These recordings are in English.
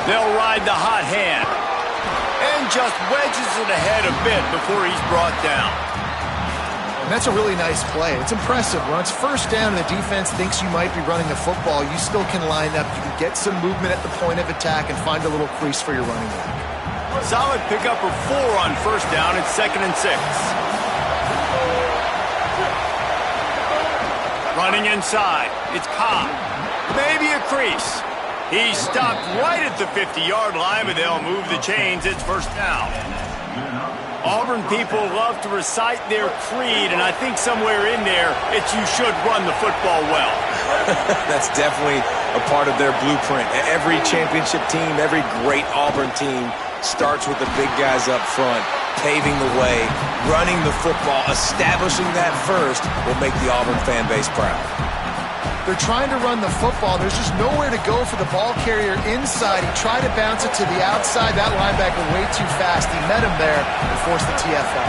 They'll ride the hot hand. And just wedges it ahead a bit before he's brought down. And that's a really nice play. It's impressive. When it's first down and the defense thinks you might be running the football, you still can line up. You can get some movement at the point of attack and find a little crease for your running back. Solid pickup of 4 on first down at 2nd and 6. Running inside. It's Cobb. Maybe a crease. He stopped right at the 50-yard line, but they'll move the chains. It's first down. Auburn people love to recite their creed, and I think somewhere in there it's you should run the football well. That's definitely a part of their blueprint. Every championship team, every great Auburn team starts with the big guys up front, paving the way, running the football, establishing that first will make the Auburn fan base proud. They're trying to run the football. There's just nowhere to go for the ball carrier inside. He tried to bounce it to the outside. That linebacker way too fast. He met him there and forced the TFL.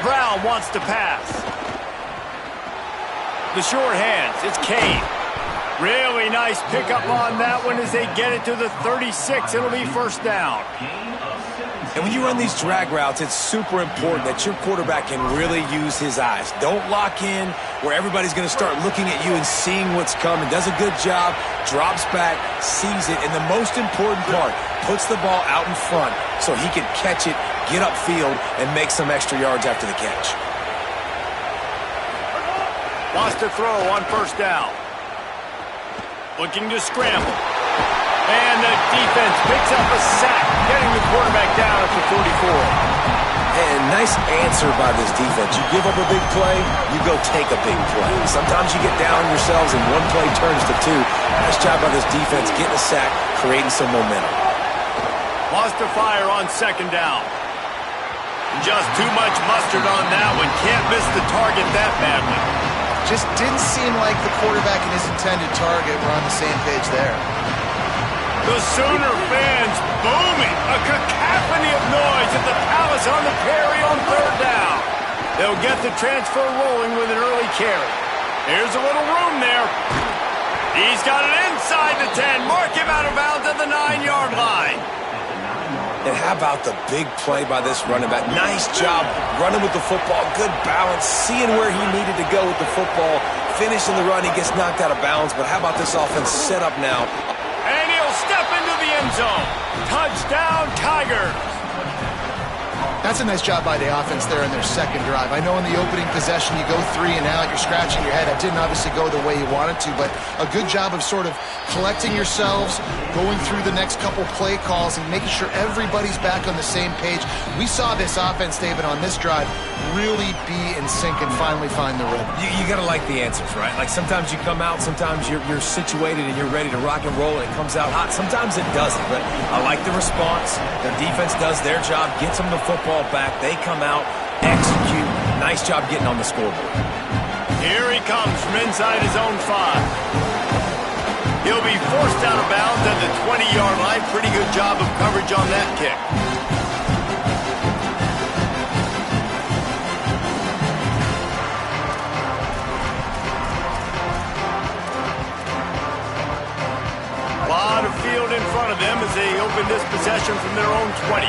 Brown wants to pass. The short hands, it's Kane. Really nice pickup on that one as they get it to the 36. It'll be first down. And when you run these drag routes, it's super important that your quarterback can really use his eyes. Don't lock in where everybody's going to start looking at you and seeing what's coming. Does a good job, drops back, sees it, and the most important part, puts the ball out in front so he can catch it, get upfield, and make some extra yards after the catch. Wants to throw on first down. Looking to scramble. And the defense picks up a sack, getting the quarterback down at the 44. And nice answer by this defense. You give up a big play, you go take a big play. Sometimes you get down on yourselves and one play turns to 2. Nice job by this defense getting a sack, creating some momentum. Wants to fire on second down. Just too much mustard on that one. Can't miss the target that badly. Just didn't seem like the quarterback and his intended target were on the same page there. The Sooner fans booming. A cacophony of noise at the Palace on the carry on third down. They'll get the transfer rolling with an early carry. Here's a little room there. He's got it inside the 10. Mark him out of bounds at the 9-yard line. And how about the big play by this running back? Nice job running with the football, good balance, seeing where he needed to go with the football, finishing the run. He gets knocked out of bounds, but how about this offense set up now? And he'll step into the end zone. Touchdown, Tigers. That's a nice job by the offense there in their second drive. I know in the opening possession you go 3 and out, you're scratching your head. That didn't obviously go the way you wanted to, but a good job of sort of collecting yourselves, going through the next couple play calls and making sure everybody's back on the same page. We saw this offense, David, on this drive really be in sync and finally find the rhythm. You got to like the answers, right? Like sometimes you come out, sometimes you're situated and you're ready to rock and roll and it comes out hot. Sometimes it doesn't, but I like the response. Their defense does their job, gets them the football back. They come out, execute. Nice job getting on the scoreboard. Here he comes from inside his own 5. He'll be forced out of bounds at the 20-yard line. Pretty good job of coverage on that kick. A lot of field in front of them as they open this possession from their own 20.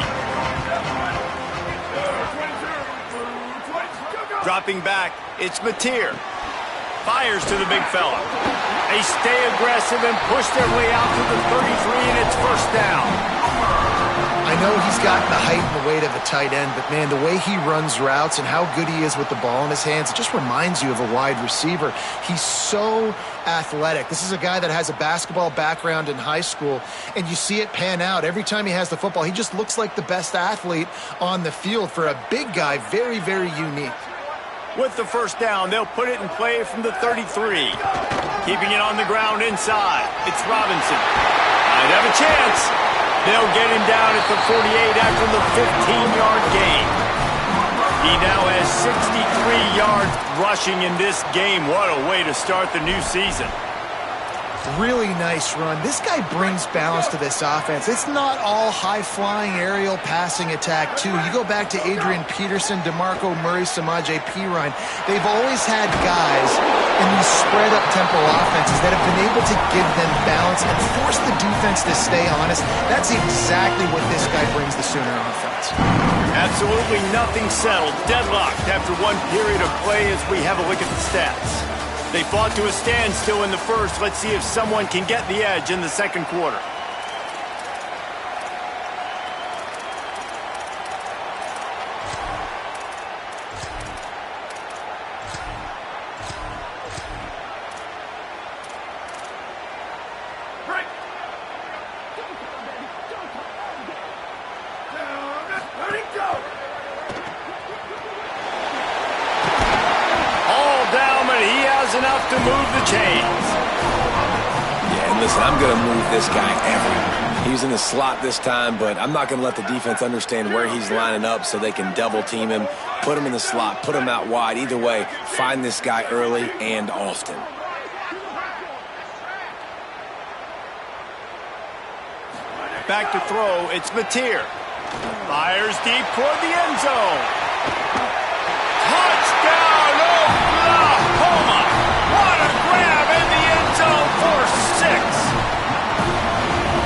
Dropping back, it's Mateer. Fires to the big fella. They stay aggressive and push their way out to the 33, and it's first down. I know he's got the height and the weight of a tight end, but, man, the way he runs routes and how good he is with the ball in his hands, it just reminds you of a wide receiver. He's so athletic. This is a guy that has a basketball background in high school, and you see it pan out. Every time he has the football, he just looks like the best athlete on the field. For a big guy, very, very unique. With the first down, they'll put it in play from the 33. Keeping it on the ground inside. It's Robinson. Might have a chance. They'll get him down at the 48 after the 15-yard gain. He now has 63 yards rushing in this game. What a way to start the new season. Really nice run. This guy brings balance to this offense. It's not all high-flying aerial passing attack, too. You go back to Adrian Peterson, DeMarco Murray, Samaje Perine. They've always had guys in these spread-up tempo offenses that have been able to give them balance and force the defense to stay honest. That's exactly what this guy brings the Sooner offense. Absolutely nothing settled. Deadlocked after one period of play as we have a look at the stats. They fought to a standstill in the first. Let's see if someone can get the edge in the second quarter. Enough to move the chains. Yeah, and listen, I'm going to move this guy everywhere. He's in the slot this time, but I'm not going to let the defense understand where he's lining up so they can double team him, put him in the slot, put him out wide. Either way, find this guy early and often. Back to throw, it's Mateer. Fires deep toward the end zone. Touchdown, Oklahoma! What a grab in the end zone for 6.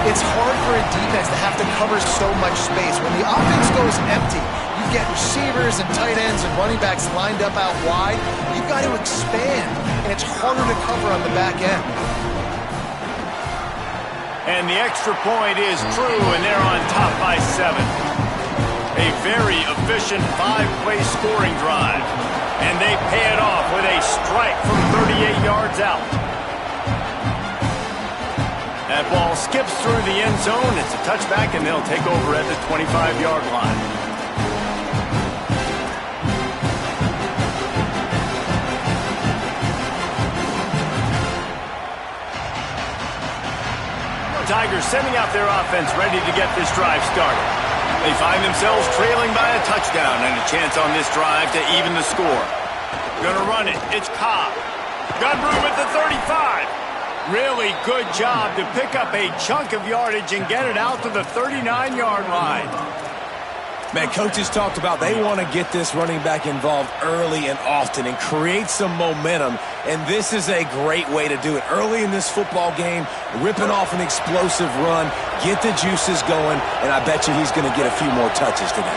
It's hard for a defense to have to cover so much space. When the offense goes empty, you get receivers and tight ends and running backs lined up out wide. You've got to expand, and it's harder to cover on the back end. And the extra point is true, and they're on top by 7. A very efficient 5-play scoring drive. And they pay it off with a strike from 38 yards out. That ball skips through the end zone. It's a touchback, and they'll take over at the 25-yard line. Tigers sending out their offense ready to get this drive started. They find themselves trailing by a touchdown and a chance on this drive to even the score. Gonna run it. It's Cobb. Got room at the 35. Really good job to pick up a chunk of yardage and get it out to the 39-yard line. Man, coaches talked about they want to get this running back involved early and often and create some momentum, and this is a great way to do it. Early in this football game, ripping off an explosive run, get the juices going, and I bet you he's going to get a few more touches today.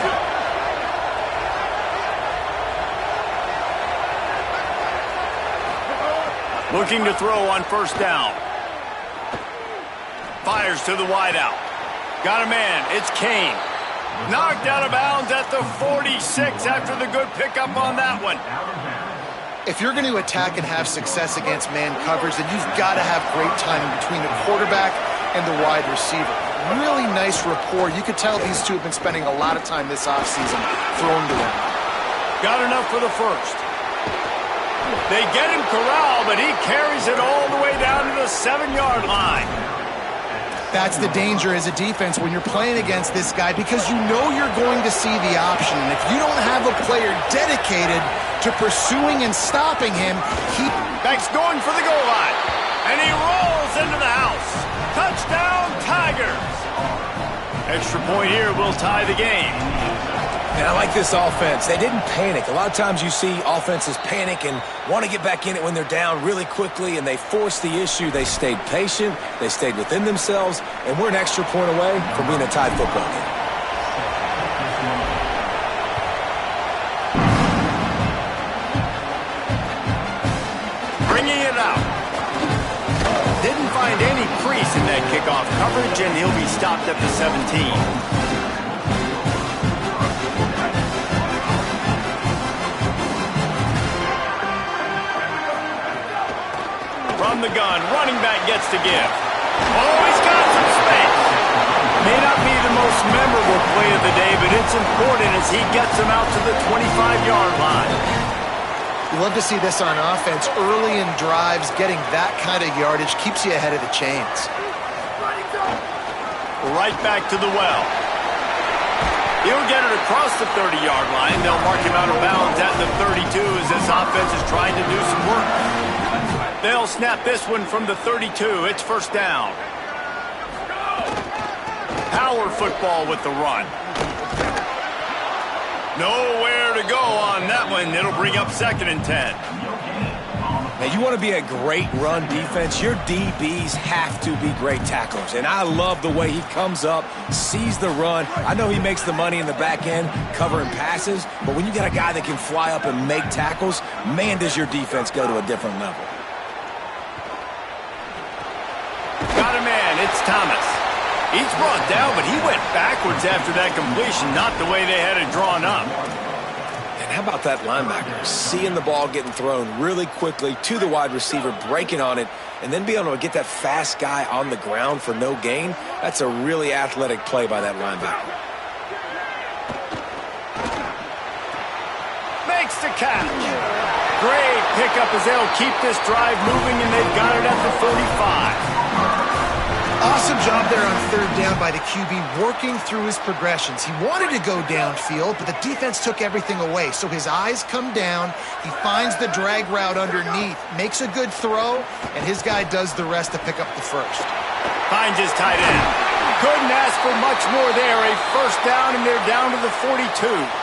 Looking to throw on first down. Fires to the wideout. Got a man. It's Kane. Knocked out of bounds at the 46 after the good pickup on that one. If you're going to attack and have success against man coverage, then you've got to have great timing between the quarterback and the wide receiver. Really nice rapport. You could tell these two have been spending a lot of time this offseason throwing to him. Got enough for the first. They get him corralled, but he carries it all the way down to the 7-yard line. That's the danger as a defense when you're playing against this guy, because you know you're going to see the option. And if you don't have a player dedicated to pursuing and stopping him, Beck's going for the goal line. And he rolls into the house. Touchdown, Tigers. Extra point here will tie the game. And I like this offense. They didn't panic. A lot of times you see offenses panic and want to get back in it when they're down really quickly, and they force the issue. They stayed patient. They stayed within themselves, and we're an extra point away from being a tied football game. Bringing it out. Didn't find any crease in that kickoff coverage, and he'll be stopped at the 17. From the gun, running back gets to give. Oh, he's got some space. May not be the most memorable play of the day, but it's important as he gets him out to the 25-yard line. You love to see this on offense. Early in drives, getting that kind of yardage keeps you ahead of the chains. Right back to the well. He'll get it across the 30-yard line. They'll mark him out of bounds at the 32 as this offense is trying to do some work. They'll snap this one from the 32. It's first down. Power football with the run. Nowhere to go on that one. It'll bring up 2nd and 10. Now, you want to be a great run defense, your DBs have to be great tacklers. And I love the way he comes up, sees the run. I know he makes the money in the back end covering passes, but when you got a guy that can fly up and make tackles, man, does your defense go to a different level. Got a man, it's Thomas. He's brought down, but he went backwards after that completion, not the way they had it drawn up. And how about that linebacker? Seeing the ball getting thrown really quickly to the wide receiver, breaking on it, and then being able to get that fast guy on the ground for no gain. That's a really athletic play by that linebacker. Makes the catch. Great pickup as they'll keep this drive moving, and they've got it at the 45. Awesome job there on 3rd down by the QB, working through his progressions. He wanted to go downfield, but the defense took everything away. So his eyes come down, he finds the drag route underneath, makes a good throw, and his guy does the rest to pick up the first. Finds his tight end. Couldn't ask for much more there. A first down, and they're down to the 42.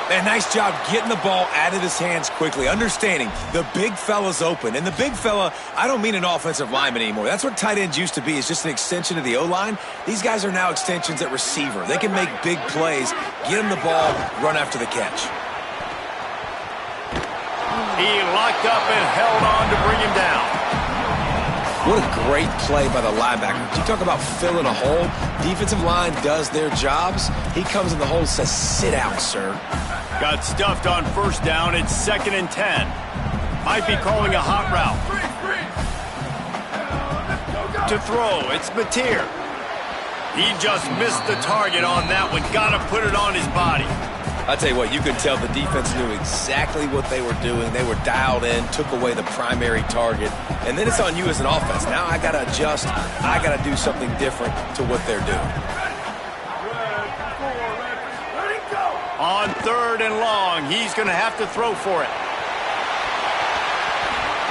And nice job getting the ball out of his hands quickly, understanding the big fella's open. And the big fella, I don't mean an offensive lineman anymore. That's what tight ends used to be, is just an extension of the O-line. These guys are now extensions at receiver. They can make big plays, get him the ball, run after the catch. He locked up and held on to bring him down. What a great play by the linebacker. You talk about filling a hole. Defensive line does their jobs. He comes in the hole and says, sit out, sir. Got stuffed on first down. It's 2nd and 10. Might be calling a hot route. To throw, it's Mateer. He just missed the target on that one. Got to put it on his body. I'll tell you what, you could tell the defense knew exactly what they were doing. They were dialed in, took away the primary target, and then it's on you as an offense. Now I got to adjust. I got to do something different to what they're doing. On 3rd and long, he's going to have to throw for it.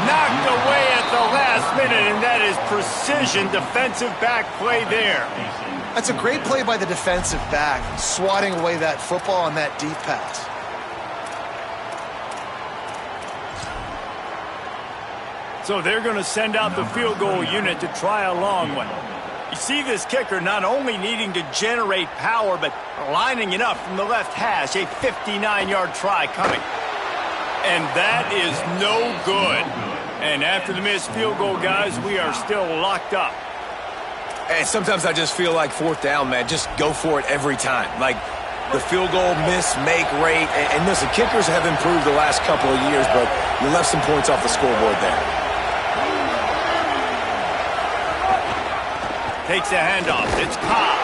Knocked away at the last minute, and that is precision defensive back play there. That's a great play by the defensive back, swatting away that football on that deep pass. So they're going to send out the field goal unit to try a long one. You see this kicker not only needing to generate power, but lining it up from the left hash, a 59-yard try coming. And that is no good. And after the missed field goal, guys, we are still locked up. And sometimes I just feel like 4th down, man, just go for it every time. Like the field goal miss-make rate. And listen, kickers have improved the last couple of years, but you left some points off the scoreboard there. Takes a handoff. It's Cobb.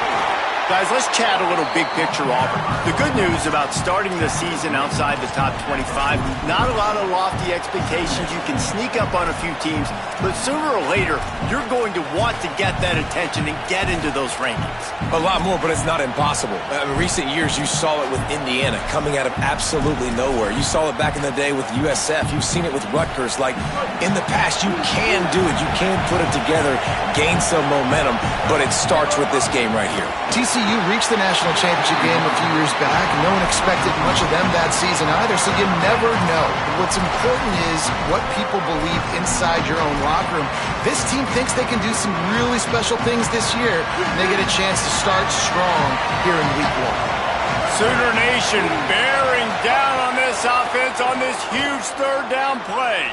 Guys, let's chat a little big picture Auburn. The good news about starting the season outside the top 25, not a lot of lofty expectations. You can sneak up on a few teams, but sooner or later, you're going to want to get that attention and get into those rankings. A lot more, but it's not impossible. In recent years, you saw it with Indiana coming out of absolutely nowhere. You saw it back in the day with USF. You've seen it with Rutgers. Like, in the past, you can do it. You can put it together, gain some momentum, but it starts with this game right here. TCU reached the national championship game a few years back. No one expected much of them that season either, so you never know. What's important is what people believe inside your own locker room. This team thinks they can do some really special things this year, and they get a chance to start strong here in week 1. Sooner Nation bearing down on this offense on this huge 3rd down play.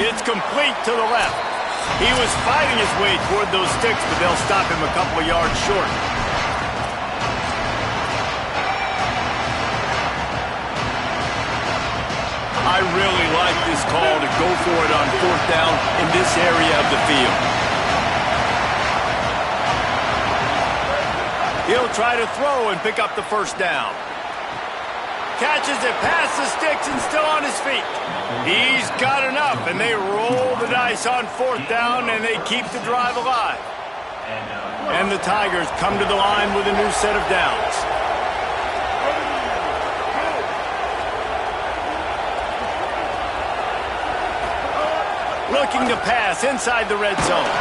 It's complete to the left. He was fighting his way toward those sticks, but they'll stop him a couple of yards short. I really like this call to go for it on 4th down in this area of the field. He'll try to throw and pick up the first down. Catches it past the sticks and still on his feet. He's got enough, and they roll the dice on 4th down, and they keep the drive alive. And the Tigers come to the line with a new set of downs. Looking to pass inside the red zone.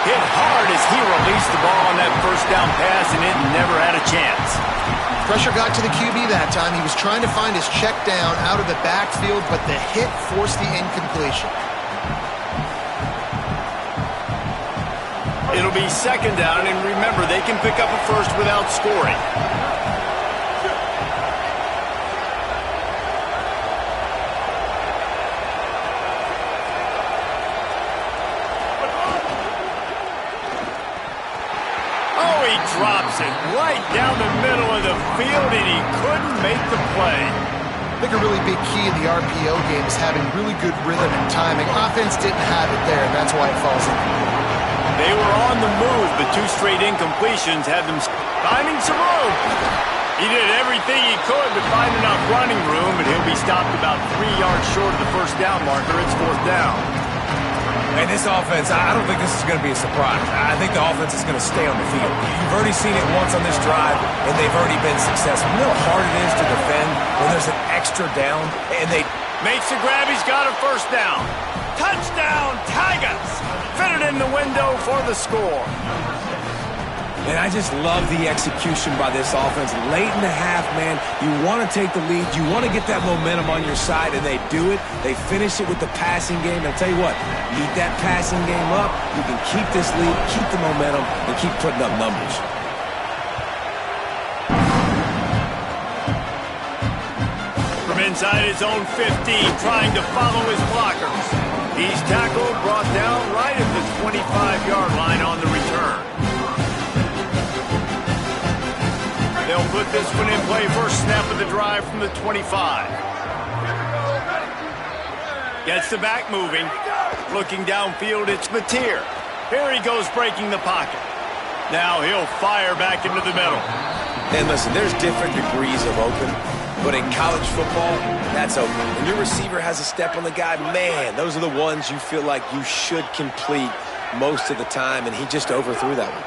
Hit hard as he released the ball on that first down pass, and it never had a chance. Pressure got to the QB that time. He was trying to find his check down out of the backfield, but the hit forced the incompletion. It'll be second down, and remember, they can pick up a first without scoring. Oh, he drops it right down the middle of the field, and he couldn't make the play. I think a really big key in the RPO game is having really good rhythm and timing. Offense didn't have it there, and that's why it falls incomplete. They were on the move, but 2 straight incompletions had them finding some room. He did everything he could to find enough running room, and he'll be stopped about 3 yards short of the first down marker. It's 4th down. And this offense, I don't think this is going to be a surprise. I think the offense is going to stay on the field. You've already seen it once on this drive, and they've already been successful. You know how hard it is to defend when there's an extra down, and they... Makes the grab, he's got a first down. Touchdown, Tigers! Fitted in the window for the score. And I just love the execution by this offense. Late in the half, man, you want to take the lead. You want to get that momentum on your side, and they do it. They finish it with the passing game. And I'll tell you what, keep that passing game up. You can keep this lead, keep the momentum, and keep putting up numbers. From inside his own 15, trying to follow his blockers. He's tackled, brought down right at the 25-yard line on the return. They'll put this one in play first snap of the drive from the 25. Gets the back moving. Looking downfield, it's Mateer. Here he goes breaking the pocket. Now he'll fire back into the middle. And listen, there's different degrees of open, but in college football, that's open. When your receiver has a step on the guy, man, those are the ones you feel like you should complete most of the time, and he just overthrew that one.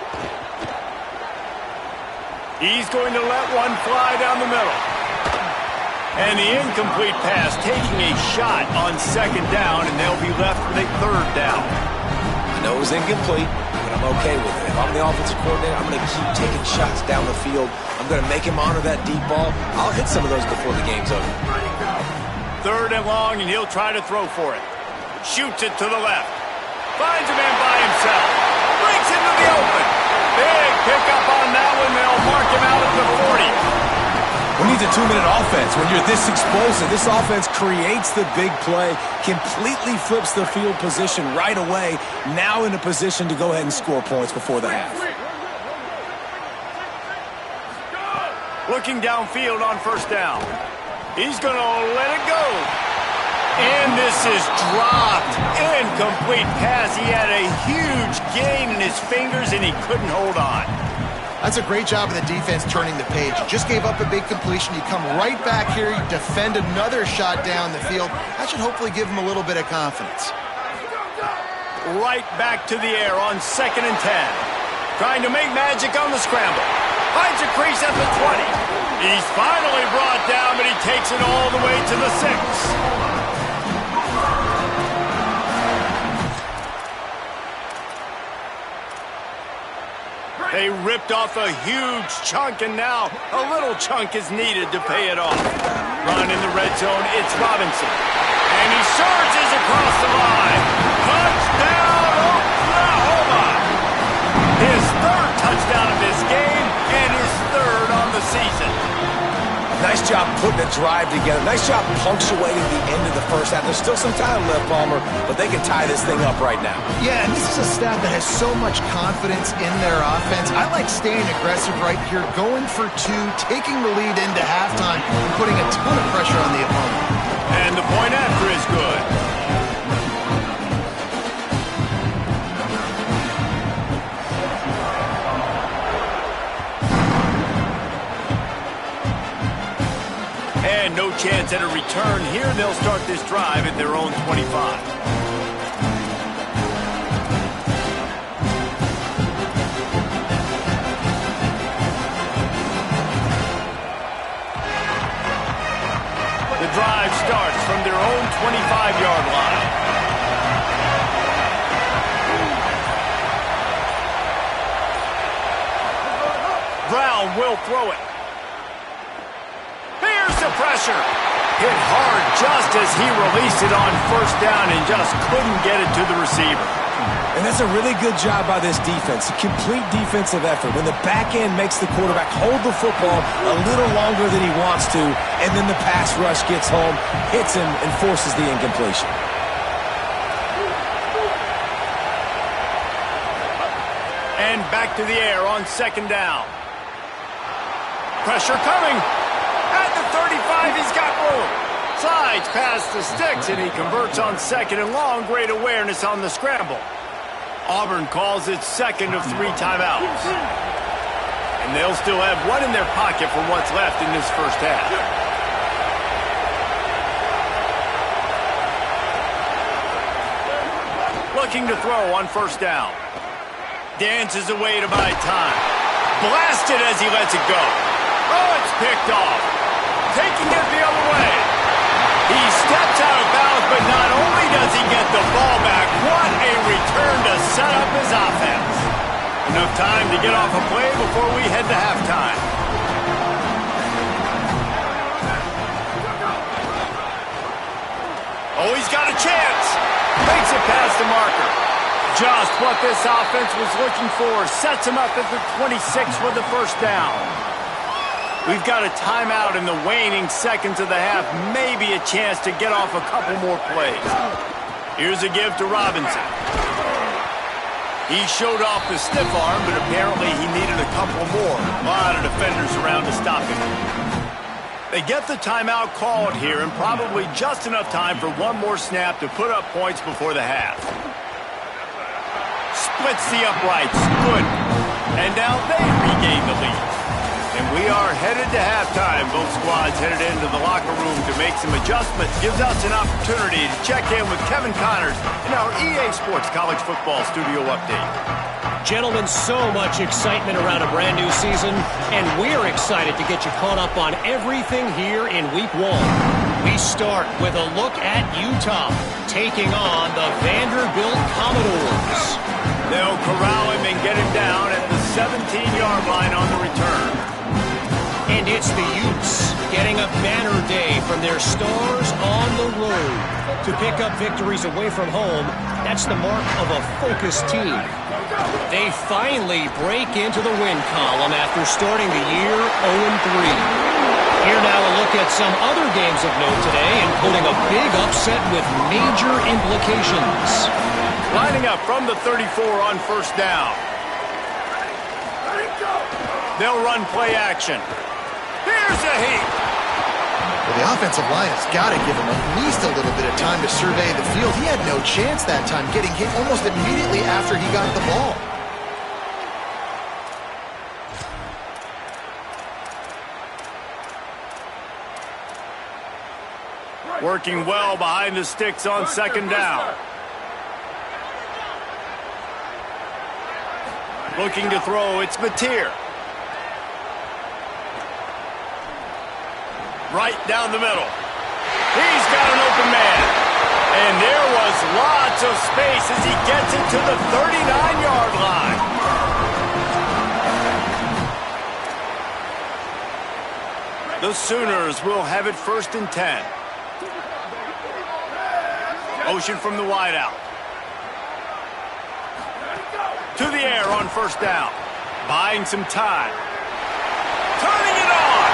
He's going to let one fly down the middle. And the incomplete pass taking a shot on second down, and they'll be left with a 3rd down. I know it was incomplete, but I'm okay with it. If I'm the offensive coordinator, I'm going to keep taking shots down the field. I'm going to make him honor that deep ball. I'll hit some of those before the game's over. 3rd and long, and he'll try to throw for it. Shoots it to the left. Finds a man by himself. Breaks into the open. Big pickup on that one. They'll mark him out at the 40. Who needs a 2-minute offense? When you're this explosive, this offense creates the big play, completely flips the field position right away, now in a position to go ahead and score points before the half. Looking downfield on first down. He's going to let it go. And this is dropped. Incomplete pass. He had a huge gain in his fingers, and he couldn't hold on. That's a great job of the defense turning the page. You just gave up a big completion. You come right back here. You defend another shot down the field. That should hopefully give him a little bit of confidence. Right back to the air on 2nd and 10. Trying to make magic on the scramble. Finds a crease at the 20. He's finally brought down, but he takes it all the way to the 6. They ripped off a huge chunk, and now a little chunk is needed to pay it off. Run in the red zone, it's Robinson. And he surges across the line. Touchdown, Oklahoma! His 3rd touchdown of this game, and his 3rd on the season. Nice job putting a drive together. Nice job punctuating the end of the first half. There's still some time left, Palmer, but they can tie this thing up right now. Yeah, and this is a staff that has so much confidence in their offense. I like staying aggressive right here, going for 2, taking the lead into halftime, and putting a ton of pressure on the opponent. And the point after is good. And no chance at a return here. They'll start this drive at their own 25. The drive starts from their own 25-yard line. Brown will throw it. Here's the pressure. Hit hard just as he released it on first down and just couldn't get it to the receiver. And that's a really good job by this defense. A complete defensive effort. When the back end makes the quarterback hold the football a little longer than he wants to, and then the pass rush gets home, hits him, and forces the incompletion. And back to the air on second down. Pressure coming. At the 35, he's got room. Slides past the sticks, and he converts on second and long. Great awareness on the scramble. Auburn calls it second of 3 timeouts. And they'll still have one in their pocket for what's left in this first half. Looking to throw on first down. Dances away to buy time. Blasted as he lets it go. Oh, it's picked off. Taking it the other way. He steps out of bounds, but not only does he get the ball back, what a return to set up his offense. Enough time to get off a play before we head to halftime. Oh, he's got a chance. Makes it past the marker. Just what this offense was looking for. Sets him up at the 26 for the first down. We've got a timeout in the waning seconds of the half. Maybe a chance to get off a couple more plays. Here's a give to Robinson. He showed off the stiff arm, but apparently he needed a couple more. A lot of defenders around to stop him. They get the timeout called here, and probably just enough time for one more snap to put up points before the half. Splits the uprights. Good. And now they regain the lead. And we are headed to halftime. Both squads headed into the locker room to make some adjustments. Gives us an opportunity to check in with Kevin Connors in our EA Sports College Football Studio Update. Gentlemen, so much excitement around a brand new season, and we're excited to get you caught up on everything here in Week 1. We start with a look at Utah taking on the Vanderbilt Commodores. They'll corral him and get him down at the 17-yard line on the return. And it's the Utes getting a banner day from their stars on the road. To pick up victories away from home, that's the mark of a focused team. They finally break into the win column after starting the year 0-3. Here now a look at some other games of note today, including a big upset with major implications. Lining up from the 34 on first down. They'll run play action. Here's a heat. Well, the offensive line has got to give him at least a little bit of time to survey the field. He had no chance that time, getting hit almost immediately after he got the ball. Working well behind the sticks on second down. Looking to throw, it's Mateer. Right down the middle. He's got an open man. And there was lots of space as he gets it to the 39-yard line. The Sooners will have it 1st and 10. Motion from the wideout. To the air on first down. Buying some time. Turning it on.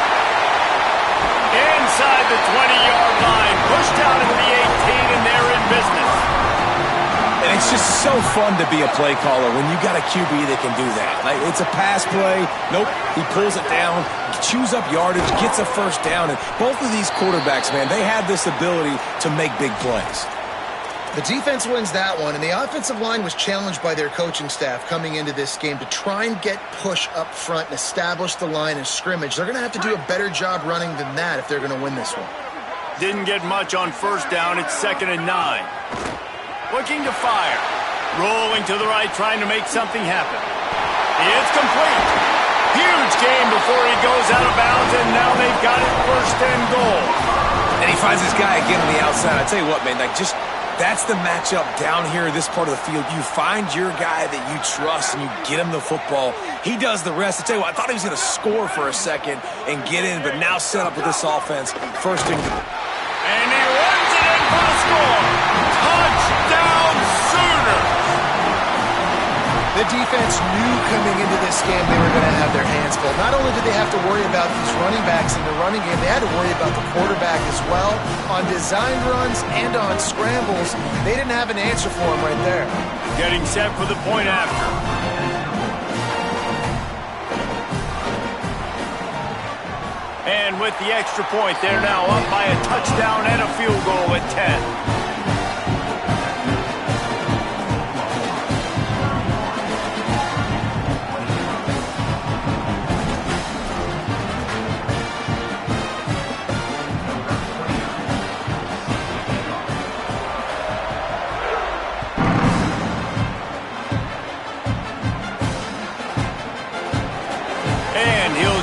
Inside the 20-yard line. Pushed out into the 18, and they're in business. And it's just so fun to be a play caller when you got a QB that can do that. Like, it's a pass play. Nope, he pulls it down, chews up yardage, gets a first down. And both of these quarterbacks, man, they have this ability to make big plays. The defense wins that one, and the offensive line was challenged by their coaching staff coming into this game to try and get push up front and establish the line of scrimmage. They're going to have to do a better job running than that if they're going to win this one. Didn't get much on first down. It's 2nd and 9. Looking to fire. Rolling to the right, trying to make something happen. It's complete. Huge game before he goes out of bounds, and now they've got it 1st and goal. And he finds this guy again on the outside. I tell you what, man, like, just That's the matchup down here in this part of the field. You find your guy that you trust and you get him the football. He does the rest. I tell you what, I thought he was going to score for a second and get in, but now set up with this offense. First and goal. And he runs it in for the score. Touchdown Sooners! The defense knew coming into this game they were going to have their hands full. Not only did they have to worry about these running backs in the running game, they had to worry about the quarterback as well. On designed runs and on scrambles, they didn't have an answer for him right there. Getting set for the point after. And with the extra point, they're now up by a touchdown and a field goal at 10.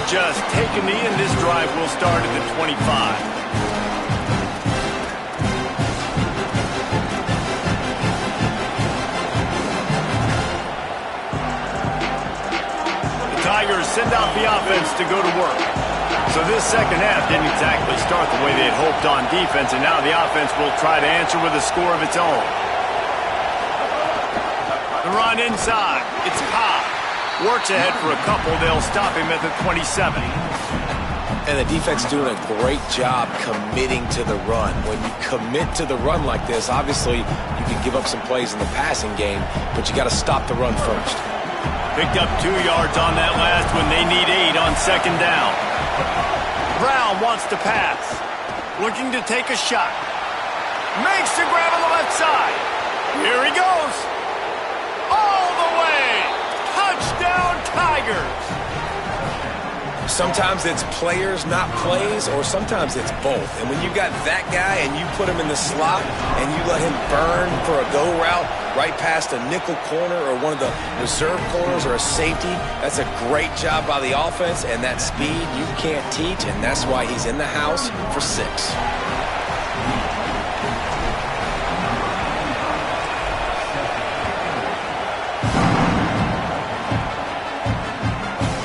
Just take a knee, and this drive will start at the 25. The Tigers send out the offense to go to work. So this second half didn't exactly start the way they had hoped on defense, and now the offense will try to answer with a score of its own. The run inside. It's Cobb. Works ahead for a couple. They'll stop him at the 27. And the defense doing a great job committing to the run. When you commit to the run like this, obviously you can give up some plays in the passing game, but you got to stop the run first. Picked up 2 yards on that last when they need 8 on second down. Brown wants to pass. Looking to take a shot. Makes the grab on the left side. Here he goes. All the way. Touchdown Tigers! Sometimes it's players, not plays, or sometimes it's both. And when you got that guy and you put him in the slot and you let him burn for a go route right past a nickel corner or one of the reserve corners or a safety, that's a great job by the offense, and that speed you can't teach, and that's why he's in the house for 6.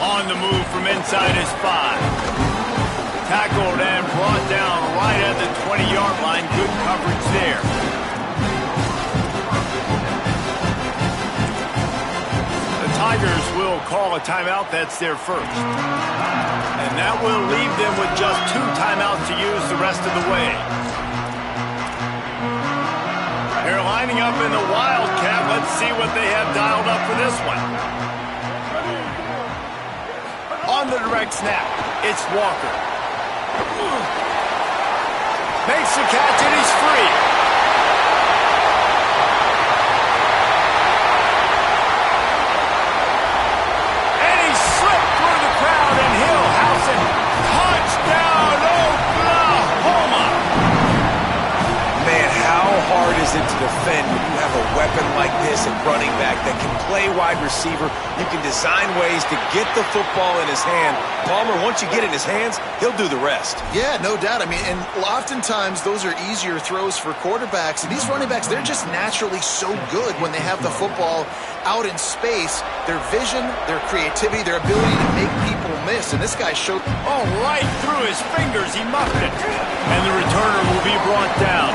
On the move from inside his 5. Tackled and brought down right at the 20-yard line. Good coverage there. The Tigers will call a timeout. That's their first. And that will leave them with just 2 timeouts to use the rest of the way. They're lining up in the Wildcat. Let's see what they have dialed up for this one. On the direct snap, it's Walker. Makes the catch and he's free. And he slipped through the crowd and Hillhausen. Touchdown, Oklahoma! Man, how hard is it to defend when you have a weapon like this at running back that can play wide receiver? You can design ways to get the football in his hand. Palmer, once you get it in his hands, he'll do the rest. Yeah, no doubt. I mean, and oftentimes those are easier throws for quarterbacks. And these running backs, they're just naturally so good when they have the football out in space. Their vision, their creativity, their ability to make people miss. And this guy showed... Oh, right through his fingers, he muffed it. And the returner will be brought down.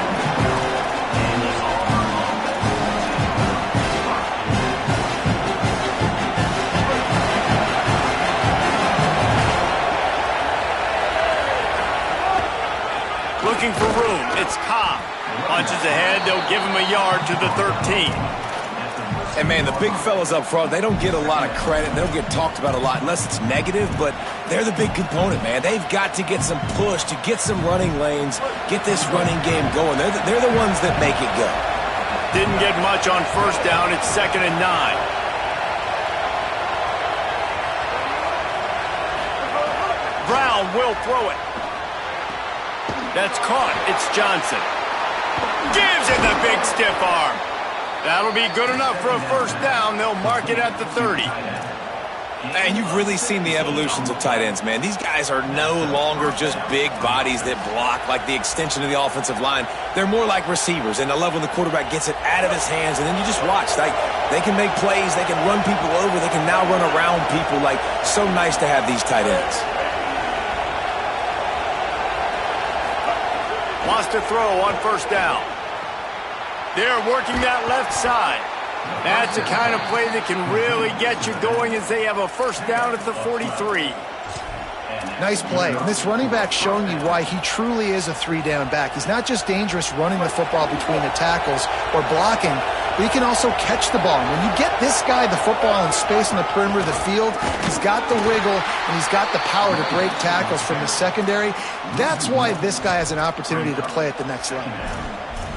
Looking for room. It's Cobb. Punches ahead. They'll give him a yard to the 13. And, man, the big fellas up front, they don't get a lot of credit. They don't get talked about a lot unless it's negative, but they're the big component, man. They've got to get some push, to get some running lanes, get this running game going. They're the ones that make it go. Didn't get much on first down. It's 2nd and 9. Brown will throw it. That's caught. It's Johnson. Gives it the big stiff arm. That'll be good enough for a first down. They'll mark it at the 30. And you've really seen the evolutions of tight ends, man. These guys are no longer just big bodies that block like the extension of the offensive line. They're more like receivers, and I love when the quarterback gets it out of his hands, and then you just watch. Like, they can make plays, they can run people over, they can now run around people. Like, so nice to have these tight ends. Wants to throw on first down. They're working that left side. That's the kind of play that can really get you going as they have a first down at the 43. Nice play. And this running back showing you why he truly is a three-down back. He's not just dangerous running the football between the tackles or blocking, but he can also catch the ball. And when you get this guy the football in space on the perimeter of the field, he's got the wiggle and he's got the power to break tackles from the secondary. That's why this guy has an opportunity to play at the next level.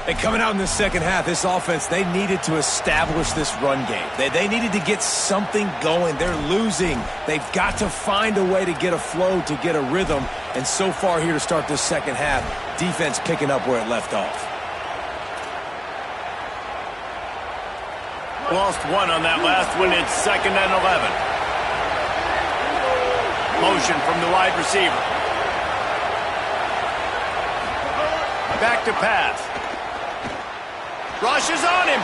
And coming out in the second half, this offense, they needed to establish this run game. They needed to get something going. They're losing. They've got to find a way to get a flow, to get a rhythm. And so far here to start this second half, defense picking up where it left off. Lost one on that last one. It's 2nd and 11. Motion from the wide receiver. Back to pass. Rushes on him.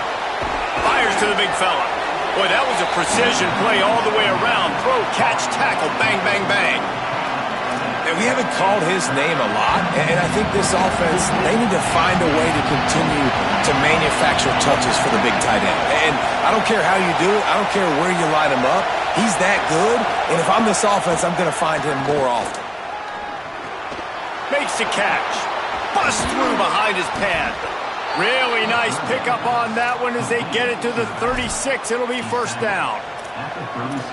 Fires to the big fella. Boy, that was a precision play all the way around. Throw, catch, tackle, bang, bang, bang. And we haven't called his name a lot, and I think this offense, they need to find a way to continue to manufacture touches for the big tight end. And I don't care how you do it. I don't care where you line him up. He's that good, and if I'm this offense, I'm going to find him more often. Makes the catch. Bust through behind his pad. Really nice pickup on that one as they get it to the 36. It'll be first down.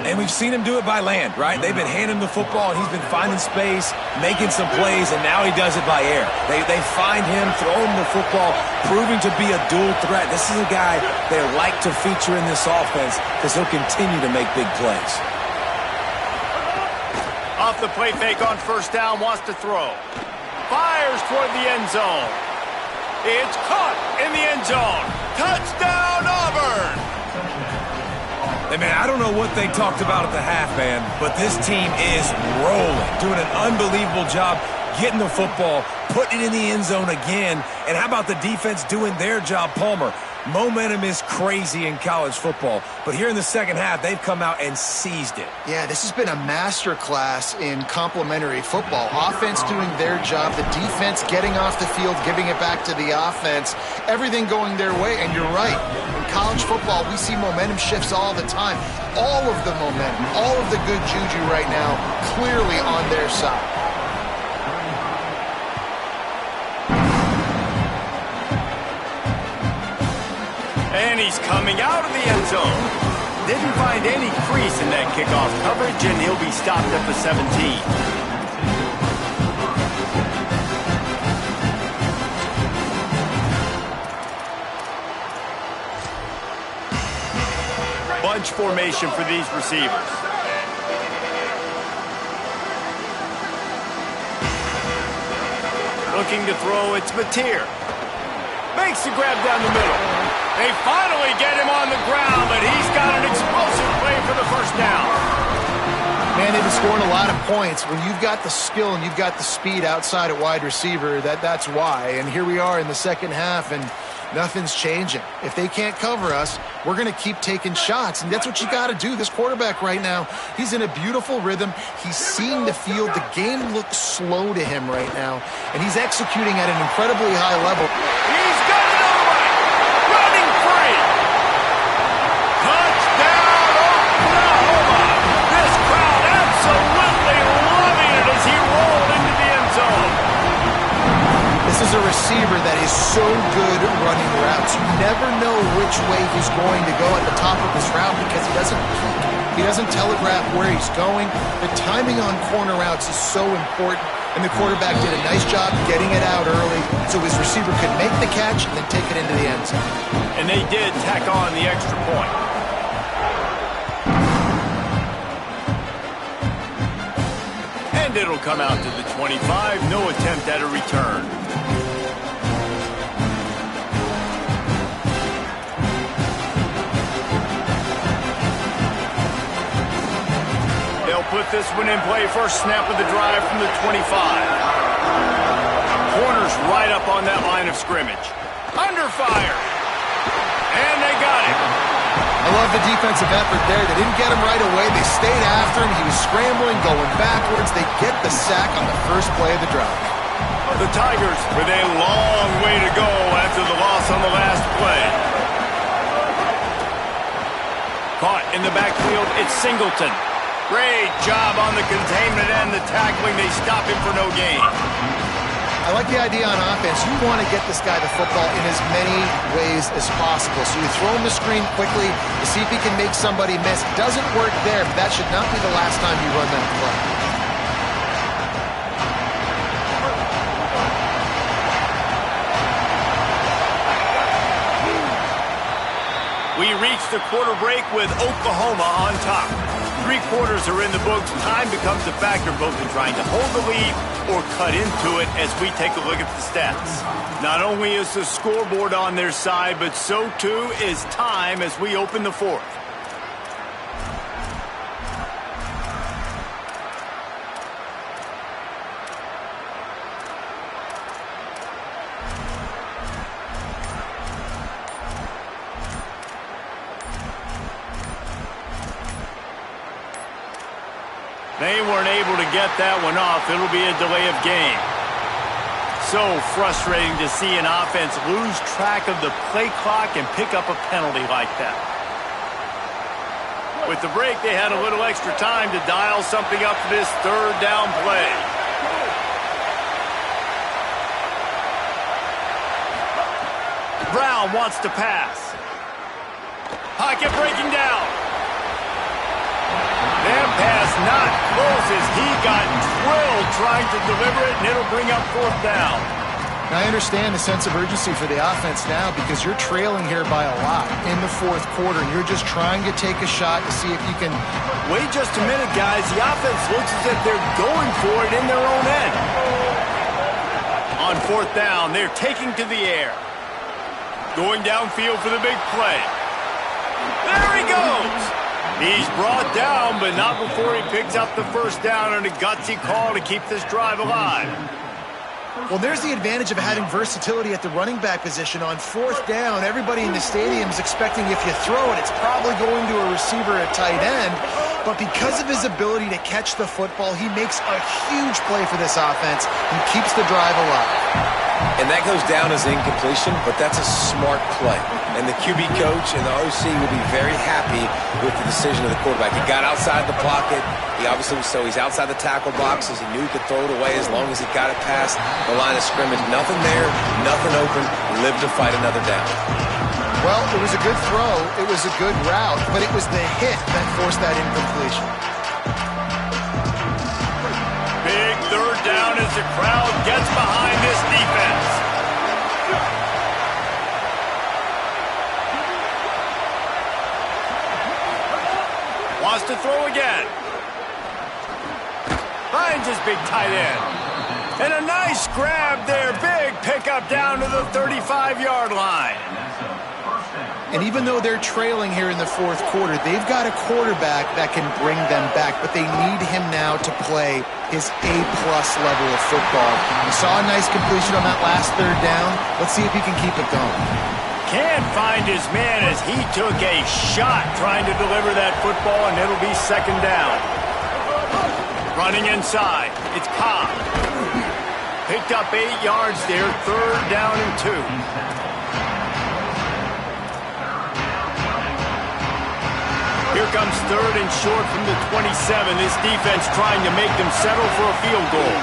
And we've seen him do it by land, right? They've been handing him the football, and he's been finding space, making some plays, and now he does it by air. They find him, throw him the football, proving to be a dual threat. This is a guy they like to feature in this offense because he'll continue to make big plays. Off the play fake on first down, wants to throw. Fires toward the end zone. It's caught in the end zone. Touchdown, Auburn! Hey, man, I don't know what they talked about at the half, man, but this team is rolling, doing an unbelievable job getting the football, putting it in the end zone again. And how about the defense doing their job, Palmer? Momentum is crazy in college football, but here in the second half, they've come out and seized it. Yeah, this has been a master class in complementary football. Offense doing their job, the defense getting off the field, giving it back to the offense, everything going their way. And you're right, in college football, we see momentum shifts all the time. All of the momentum, all of the good juju right now, clearly on their side. And he's coming out of the end zone. Didn't find any crease in that kickoff coverage, and he'll be stopped at the 17. Bunch formation for these receivers. Looking to throw, it's Mateer. Makes the grab down the middle. They finally get him on the ground, but he's got an explosive play for the first down. Man, they've been scoring a lot of points. When you've got the skill and you've got the speed outside at wide receiver, that's why. And here we are in the second half, and nothing's changing. If they can't cover us, we're going to keep taking shots, and that's what you got to do. This quarterback right now, he's in a beautiful rhythm. He's seeing the field. The game looks slow to him right now, and he's executing at an incredibly high level. He's got another one. Running free. Touchdown, Oklahoma. This crowd absolutely loving it as he rolled into the end zone. This is a receiver that is so good at running routes. You never know which way he's going to go at the top of his route because he doesn't telegraph where he's going. The timing on corner routes is so important, and the quarterback did a nice job getting it out early so his receiver could make the catch and then take it into the end zone. And they did tack on the extra point. And it'll come out to the 25. No attempt at a return. They'll put this one in play. First snap of the drive from the 25. Corner's right up on that line of scrimmage. Under fire. And they got him. I love the defensive effort there. They didn't get him right away. They stayed after him. He was scrambling, going backwards. They get the sack on the first play of the drive. The Tigers with a long way to go after the loss on the last play. Caught in the backfield, it's Singleton. Great job on the containment and the tackling. They stop him for no gain. I like the idea on offense. You want to get this guy the football in as many ways as possible. So you throw him the screen quickly to see if he can make somebody miss. It doesn't work there, but that should not be the last time you run that play. We reach the quarter break with Oklahoma on top. 3 quarters are in the books. Time becomes a factor both in trying to hold the lead or cut into it as we take a look at the stats. Not only is the scoreboard on their side, but so too is time as we open the fourth. They weren't able to get that one off. It'll be a delay of game. So frustrating to see an offense lose track of the play clock and pick up a penalty like that. With the break, they had a little extra time to dial something up for this third down play. Brown wants to pass. Pocket breaking down. That pass not close as he got drilled trying to deliver it, and it'll bring up fourth down. Now, I understand the sense of urgency for the offense now because you're trailing here by a lot in the fourth quarter, and you're just trying to take a shot to see if you can... Wait just a minute, guys. The offense looks as if they're going for it in their own end. On fourth down, they're taking to the air. Going downfield for the big play. There he goes! He's brought down, but not before he picks up the first down on a gutsy call to keep this drive alive. Well, there's the advantage of having versatility at the running back position. On fourth down, everybody in the stadium is expecting if you throw it, it's probably going to a receiver at tight end. But because of his ability to catch the football, he makes a huge play for this offense and keeps the drive alive. And that goes down as incompletion, but that's a smart play. And the QB coach and the OC will be very happy with the decision of the quarterback. He got outside the pocket. He obviously was so he's outside the tackle boxes. He knew he could throw it away as long as he got it past the line of scrimmage. Nothing there, nothing open. Live to fight another down. Well, it was a good throw. It was a good route, but it was the hit that forced that incompletion. Big third down as the crowd gets behind this defense. Wants to throw again. Finds his big tight end. And a nice grab there. Big pickup down to the 35-yard line. And even though they're trailing here in the fourth quarter, they've got a quarterback that can bring them back, but they need him now to play his A-plus level of football. We saw a nice completion on that last third down. Let's see if he can keep it going. Can't find his man as he took a shot trying to deliver that football, and it'll be second down. Running inside, it's Cobb. Picked up 8 yards there, third down and 2. Here comes third and short from the 27. This defense trying to make them settle for a field goal.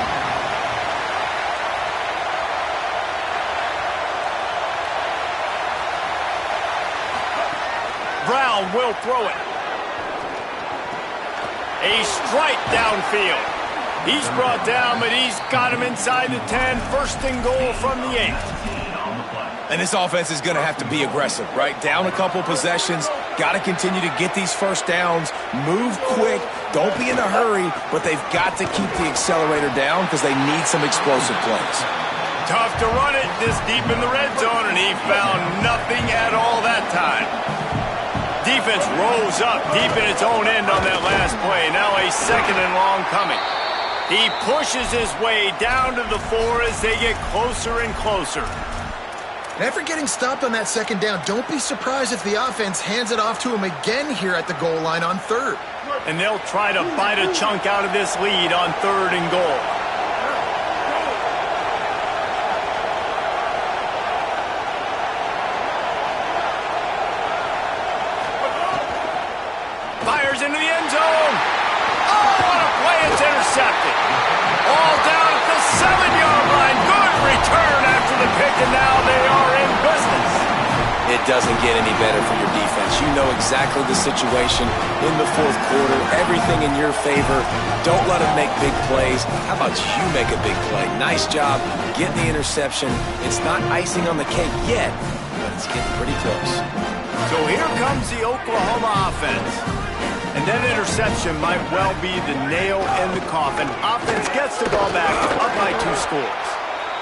Brown will throw it. A strike downfield. He's brought down, but he's got him inside the 10. First and goal from the 8. And this offense is going to have to be aggressive, right? Down a couple possessions. Got to continue to get these first downs. Move quick. Don't be in a hurry, but they've got to keep the accelerator down because they need some explosive plays. Tough to run it this deep in the red zone, and he found nothing at all that time. defense rolls up deep in its own end on that last play. Now a 2nd and long coming. He pushes his way down to the 4 as they get closer and closer. And after getting stopped on that 2nd down, don't be surprised if the offense hands it off to him again here at the goal line on 3rd. And they'll try to bite a chunk out of this lead on 3rd and goal. Fires into the end zone. Oh, what a play. It's intercepted. All down at the 7-yard line. Good return after the pick, and now they are in business. It doesn't get any better for your defense. You know exactly the situation in the 4th quarter. Everything in your favor. Don't let them make big plays. How about you make a big play? Nice job getting the interception. It's not icing on the cake yet, but it's getting pretty close. So here comes the Oklahoma offense. And that interception might well be the nail in the coffin. Offense gets the ball back up by 2 scores.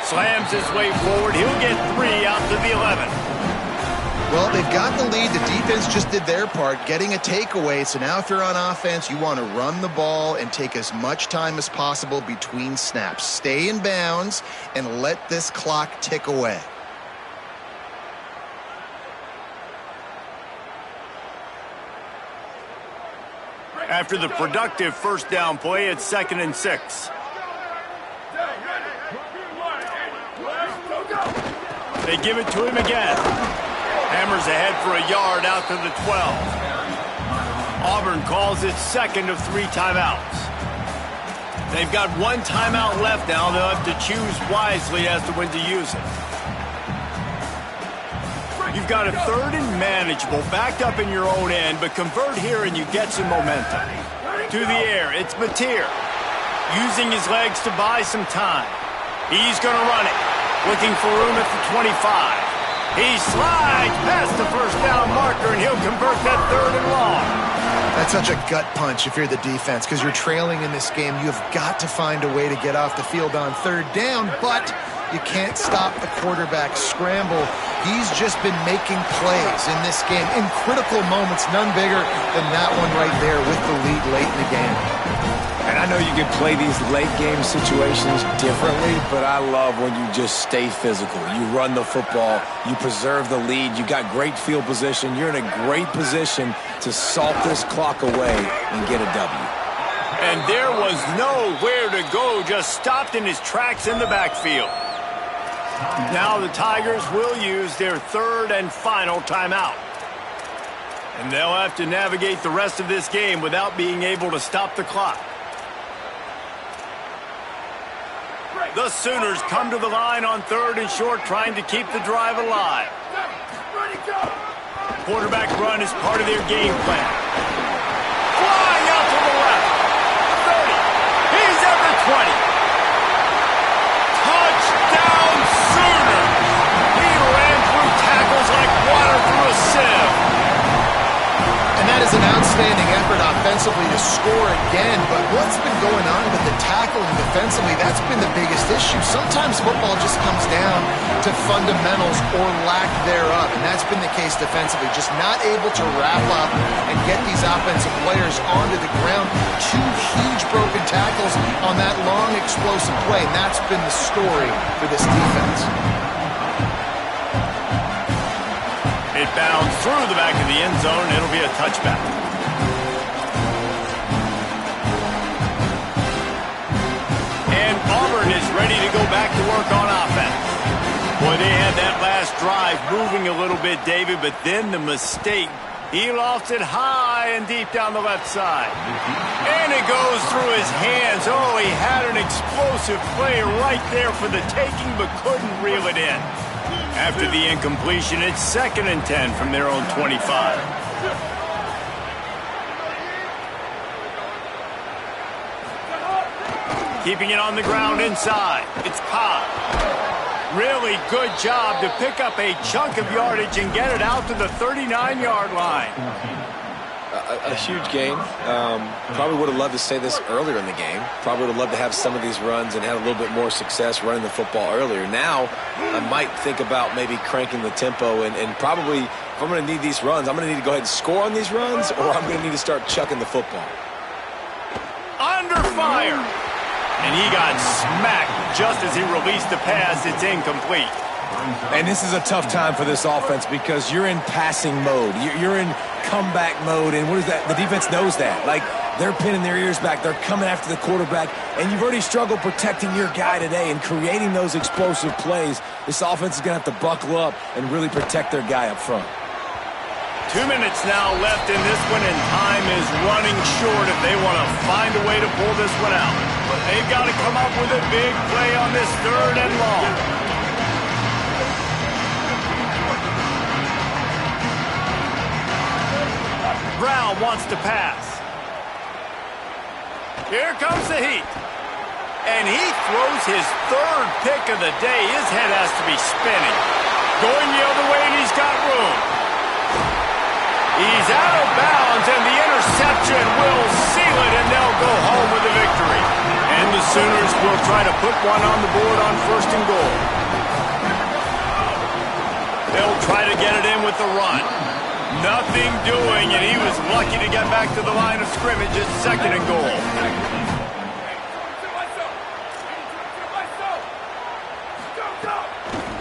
Slams his way forward. He'll get 3 out to the 11. Well, they've got the lead. The defense just did their part, getting a takeaway. So now if you're on offense, you want to run the ball and take as much time as possible between snaps. Stay in bounds and let this clock tick away. After the productive 1st down play, it's 2nd and 6. They give it to him again. Hammers ahead for a yard out to the 12. Auburn calls it 2nd of 3 timeouts. They've got 1 timeout left now. They'll have to choose wisely as to when to use it. You've got a 3rd and manageable, backed up in your own end, but convert here and you get some momentum. To the air, it's Mateer. Using his legs to buy some time. He's going to run it. Looking for room at the 25. He slides past the 1st down marker, and he'll convert that 3rd and long. That's such a gut punch if you're the defense, because you're trailing in this game. You've got to find a way to get off the field on 3rd down, but you can't stop the quarterback scramble. He's just been making plays in this game in critical moments, none bigger than that one right there with the lead late in the game. And I know you can play these late game situations differently, but I love when you just stay physical. You run the football, you preserve the lead, you got great field position, you're in a great position to salt this clock away and get a W. And there was nowhere to go, just stopped in his tracks in the backfield. Now the Tigers will use their 3rd and final timeout. And they'll have to navigate the rest of this game without being able to stop the clock. The Sooners come to the line on 3rd and short, trying to keep the drive alive. Quarterback run is part of their game plan. Flying out to the left. 30. He's at the 20. Touchdown Sooners! He ran through tackles like water through a sieve. And that is an outstanding effort offensively to score again, but what's been going on with the tackling defensively, that's been the biggest issue. Sometimes football just comes down to fundamentals or lack thereof, and that's been the case defensively. Just not able to wrap up and get these offensive players onto the ground. 2 huge broken tackles on that long explosive play, and that's been the story for this defense. It bounds through the back of the end zone. It'll be a touchback. And Auburn is ready to go back to work on offense. Boy, they had that last drive moving a little bit, David, but then the mistake. He lost it high and deep down the left side. And it goes through his hands. Oh, he had an explosive play right there for the taking, but couldn't reel it in. After the incompletion, it's 2nd and 10 from their own 25. Keeping it on the ground inside. It's Cobb. Really good job to pick up a chunk of yardage and get it out to the 39-yard line. a huge gain. Probably would have loved to say this earlier in the game. Probably would have loved to have some of these runs and had a little bit more success running the football earlier. Now, I might think about maybe cranking the tempo and probably, if I'm going to need these runs, I'm going to need to go ahead and score on these runs, or I'm going to need to start chucking the football. Under fire. And he got smacked just as he released the pass. It's incomplete. And this is a tough time for this offense because you're in passing mode. You're in comeback mode, and what is that? The defense knows that. Like, they're pinning their ears back. They're coming after the quarterback, and you've already struggled protecting your guy today and creating those explosive plays. This offense is going to have to buckle up and really protect their guy up front. 2 minutes now left in this one, and time is running short if they want to find a way to pull this one out. But they've got to come up with a big play on this 3rd and long. Brown wants to pass. Here comes the heat. And he throws his 3rd pick of the day. His head has to be spinning. Going the other way, and he's got room. He's out of bounds, and the interception will seal it, and they'll go home with the victory. And the Sooners will try to put one on the board on 1st and goal. They'll try to get it in with the run. Nothing doing, and he was lucky to get back to the line of scrimmage at 2nd and goal.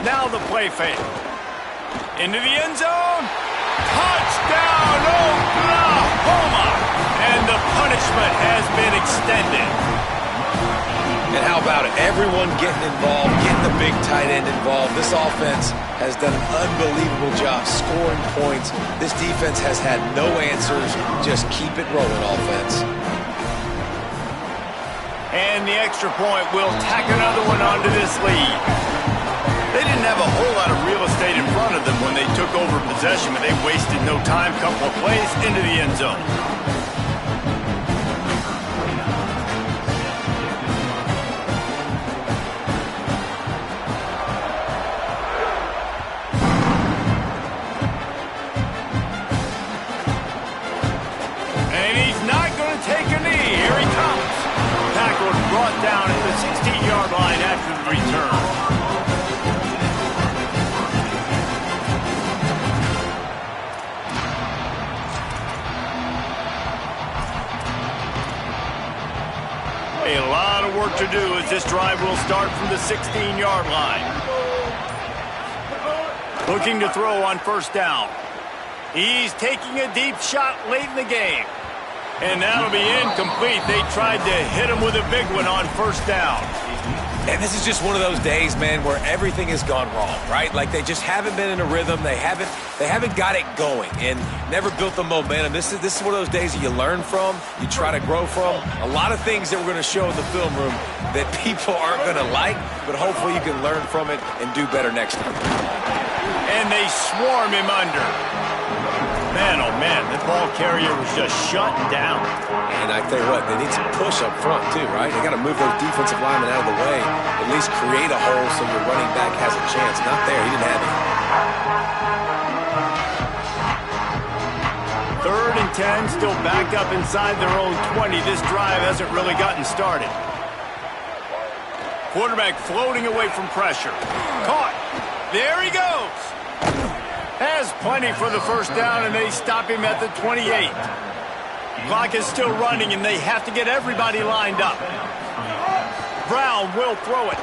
Now the play fake. Into the end zone. Touchdown, Oklahoma! And the punishment has been extended. And how about it? Everyone getting involved, getting the big tight end involved. This offense has done an unbelievable job scoring points. This defense has had no answers. Just keep it rolling, offense. And the extra point will tack another one onto this lead. They didn't have a whole lot of real estate in front of them when they took over possession, but they wasted no time. Couple of plays into the end zone. And he's not going to take a knee. Here he comes. Tackled, brought down at the 16-yard line after the return. A lot of work to do as this drive will start from the 16-yard line. Looking to throw on 1st down. He's taking a deep shot late in the game. And that'll be incomplete. They tried to hit him with a big one on 1st down. And this is just one of those days, man, where everything has gone wrong, right? Like they just haven't been in a rhythm. They haven't got it going and never built the momentum. This is one of those days that you learn from, you try to grow from. A lot of things that we're going to show in the film room that people aren't going to like, but hopefully you can learn from it and do better next time. And they swarm him under. Man, oh man, the ball carrier was just shut down. And I tell you what, they need some push up front too, right? They got to move those defensive linemen out of the way, at least create a hole so your running back has a chance. Not there, he didn't have it. 3rd and 10, still backed up inside their own 20. This drive hasn't really gotten started. Quarterback floating away from pressure. Caught. There he goes. Has plenty for the 1st down, and they stop him at the 28. Clock is still running, and they have to get everybody lined up. Brown will throw it.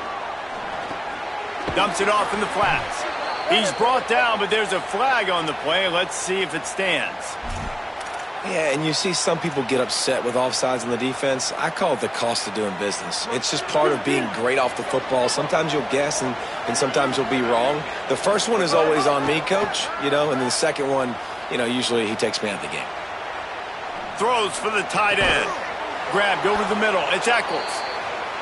Dumps it off in the flats. He's brought down, but there's a flag on the play. Let's see if it stands. Yeah, and you see some people get upset with offsides in the defense. I call it the cost of doing business. It's just part of being great off the football. Sometimes you'll guess and sometimes you'll be wrong. The first one is always on me, coach, and then the second one, usually he takes me out of the game. Throws for the tight end. Grabbed over the middle. It's Eccles.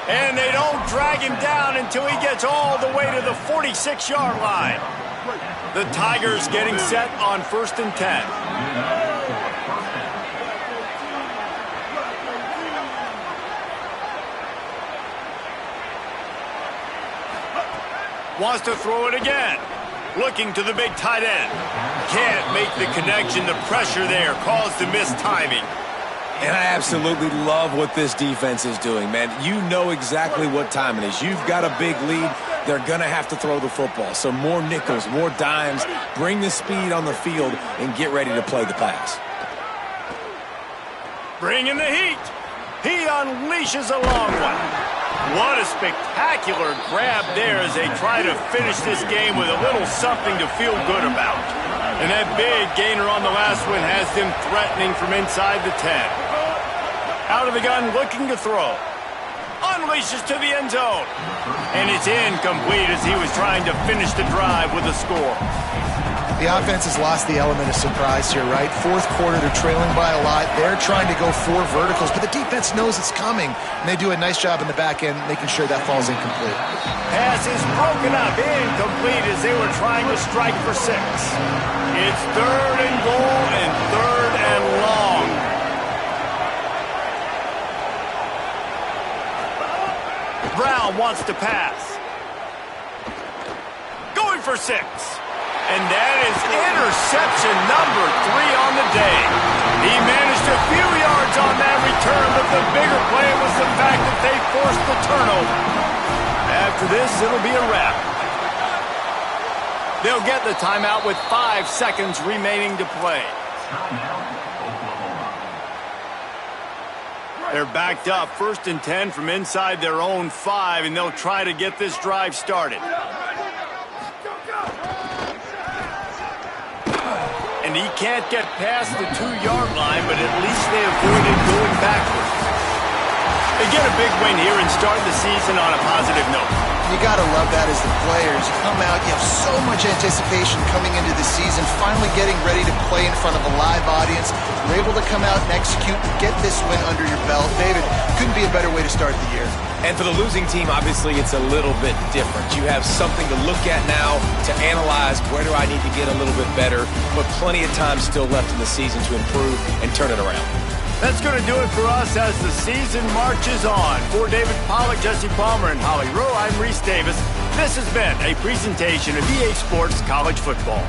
And they don't drag him down until he gets all the way to the 46-yard line. The Tigers getting set on 1st and 10. Wants to throw it again. Looking to the big tight end. Can't make the connection. The pressure there caused the missed timing. And I absolutely love what this defense is doing, man. You know exactly what time it is. You've got a big lead. They're going to have to throw the football. So more nickels, more dimes, bring the speed on the field, and get ready to play the pass. Bringing the heat. He unleashes a long one. What a spectacular grab there as they try to finish this game with a little something to feel good about. And that big gainer on the last one has them threatening from inside the 10. Out of the gun, looking to throw. Unleashes to the end zone. And it's incomplete as he was trying to finish the drive with a score. The offense has lost the element of surprise here, right? Fourth quarter, they're trailing by a lot. They're trying to go 4 verticals, but the defense knows it's coming. And they do a nice job in the back end making sure that falls incomplete. Pass is broken up, incomplete as they were trying to strike for 6. It's 3rd and goal and 3rd and long. Brown wants to pass. Going for 6. And that is interception number 3 on the day. He managed a few yards on that return, but the bigger play was the fact that they forced the turnover. After this, it'll be a wrap. They'll get the timeout with 5 seconds remaining to play. They're backed up, 1st and 10 from inside their own 5, and they'll try to get this drive started. And he can't get past the 2-yard line, but at least they avoided going backwards. They get a big win here and start the season on a positive note. You got to love that as the players. You come out, you have so much anticipation coming into the season, finally getting ready to play in front of a live audience. You're able to come out and execute, get this win under your belt. David, couldn't be a better way to start the year. And for the losing team, obviously, it's a little bit different. You have something to look at now to analyze where do I need to get a little bit better, but plenty of time still left in the season to improve and turn it around. That's going to do it for us as the season marches on. For David Pollack, Jesse Palmer, and Holly Rowe, I'm Reese Davis. This has been a presentation of EA Sports College Football.